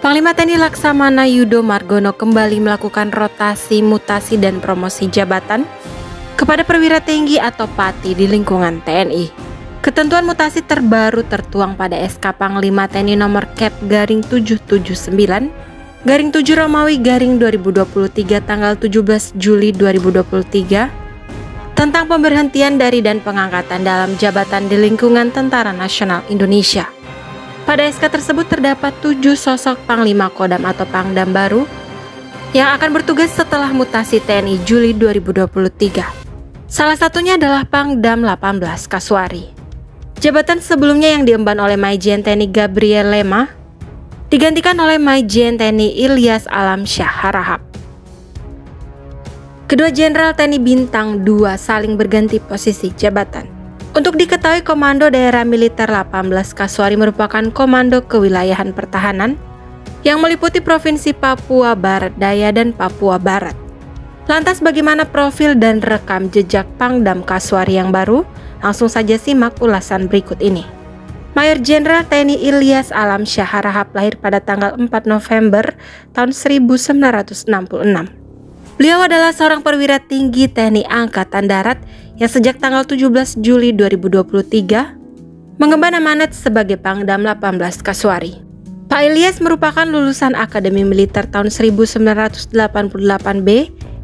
Panglima TNI Laksamana Yudo Margono kembali melakukan rotasi, mutasi, dan promosi jabatan kepada perwira tinggi atau Pati di lingkungan TNI. Ketentuan mutasi terbaru tertuang pada SK Panglima TNI nomor Kep/779/7 Romawi /2023 tanggal 17 Juli 2023 tentang pemberhentian dari dan pengangkatan dalam jabatan di lingkungan Tentara Nasional Indonesia. Pada SK tersebut terdapat 7 sosok Panglima Kodam atau Pangdam baru yang akan bertugas setelah mutasi TNI Juli 2023. Salah satunya adalah Pangdam 18 Kasuari. Jabatan sebelumnya yang diemban oleh Maijen TNI Gabriel Lema digantikan oleh Maijen TNI Ilyas Alamsyah Harahap. Kedua Jenderal TNI Bintang 2 saling berganti posisi jabatan. Untuk diketahui, Komando Daerah Militer 18 Kasuari merupakan komando kewilayahan pertahanan yang meliputi Provinsi Papua Barat Daya dan Papua Barat. Lantas bagaimana profil dan rekam jejak Pangdam Kasuari yang baru? Langsung saja simak ulasan berikut ini. Mayor Jenderal TNI Ilyas Alamsyah Harahap lahir pada tanggal 4 November tahun 1966. Beliau adalah seorang perwira tinggi TNI Angkatan Darat yang sejak tanggal 17 Juli 2023 mengemban amanat sebagai Pangdam 18 Kasuari. Pak Ilyas merupakan lulusan Akademi Militer tahun 1988B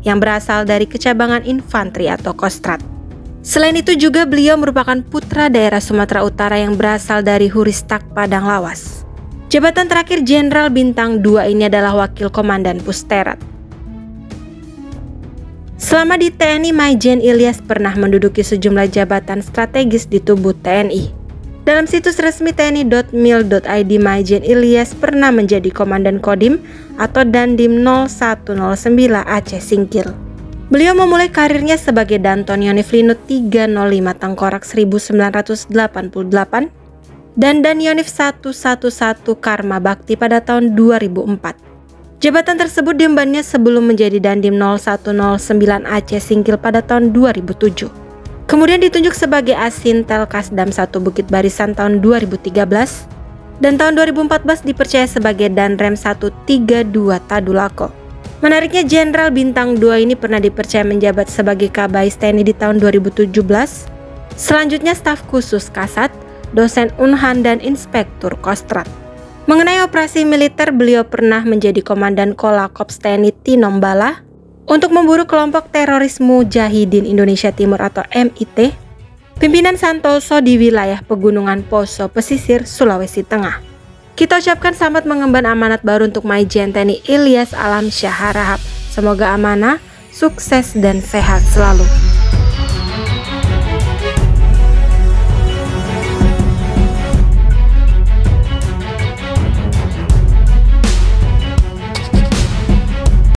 yang berasal dari kecabangan infanteri atau Kostrat. Selain itu juga beliau merupakan putra daerah Sumatera Utara yang berasal dari Huristak Padang Lawas. Jabatan terakhir Jenderal Bintang 2 ini adalah Wakil Komandan Pusterat. Selama di TNI, Maijen Ilyas pernah menduduki sejumlah jabatan strategis di tubuh TNI. Dalam situs resmi tni.mil.id, Maijen Ilyas pernah menjadi Komandan Kodim atau Dandim 0109 Aceh Singkil. Beliau memulai karirnya sebagai Danton Yonif Linut 305 Tengkorak 1988 dan Dan Yonif 111 Karma Bakti pada tahun 2004. Jabatan tersebut diembannya sebelum menjadi Dandim 0109 Aceh Singkil pada tahun 2007. Kemudian ditunjuk sebagai Asintel Kasdam 1 Bukit Barisan tahun 2013 dan tahun 2014 dipercaya sebagai Danrem 132 Tadulako. Menariknya, Jenderal Bintang 2 ini pernah dipercaya menjabat sebagai Kabais TNI di tahun 2017. Selanjutnya staf khusus Kasat, dosen Unhan dan inspektur Kostrat. Mengenai operasi militer, beliau pernah menjadi Komandan Kolakops TNI Tinombala untuk memburu kelompok teroris Mujahidin Indonesia Timur atau MIT, pimpinan Santoso di wilayah Pegunungan Poso, pesisir Sulawesi Tengah. Kita ucapkan selamat mengemban amanat baru untuk Maijen TNI Ilyas Alamsyah Harahap. Semoga amanah, sukses, dan sehat selalu.